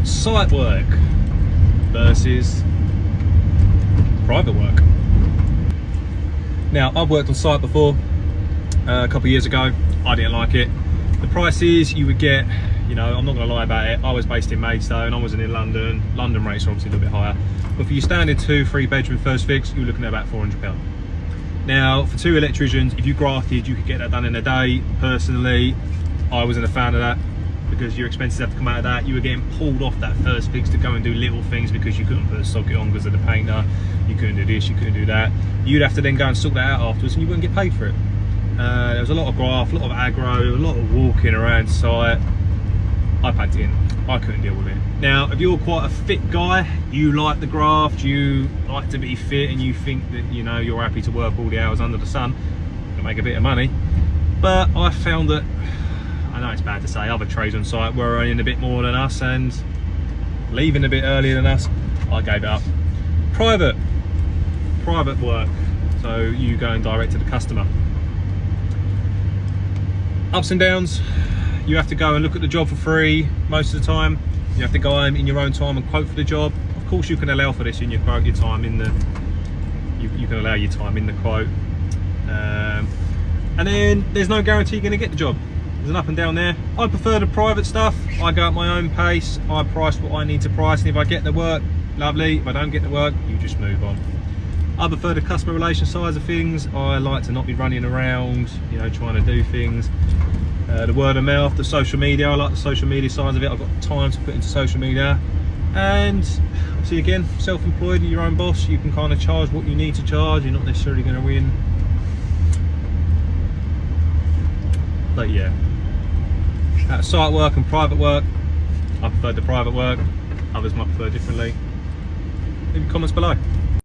site work versus private work. Now, I've worked on site before a couple of years ago. I didn't like it. The prices you would get, you know, I'm not going to lie about it. I was based in Maidstone. I wasn't in London. London rates are obviously a little bit higher. But for your standard 2-3 bedroom first fix, you're looking at about £400. Now, for 2 electricians, if you grafted, you could get that done in a day. Personally, I wasn't a fan of that because your expenses have to come out of that. You were getting pulled off that first fix to go and do little things because you couldn't put a socket on because of the painter. You couldn't do this, you couldn't do that. You'd have to then go and sort that out afterwards and you wouldn't get paid for it. There was a lot of graft, a lot of aggro, a lot of walking around site. I packed it in. I couldn't deal with it. Now, if you're quite a fit guy, you like the graft, you like to be fit, and you think that, you know, you're happy to work all the hours under the sun to make a bit of money. But I found that, I know it's bad to say, other trades on site were earning a bit more than us and leaving a bit earlier than us. I gave it up. Private work, so you going direct to the customer. Ups and downs. You have to go and look at the job for free most of the time. You have to go home in your own time and quote for the job. Of course, you can allow for this in your quote, your time in the. You can allow your time in the quote, and then there's no guarantee you're going to get the job. There's an up and down there. I prefer the private stuff. I go at my own pace. I price what I need to price, and if I get the work, lovely. If I don't get the work, you just move on. I prefer the customer relation side of things. I like to not be running around, you know, trying to do things. The word of mouth, the social media, I like the social media side of it. I've got time to put into social media. And see, again, self-employed, you're your own boss. You can kind of charge what you need to charge. You're not necessarily going to win. But yeah, site work and private work, I prefer the private work. Others might prefer differently. Leave your comments below.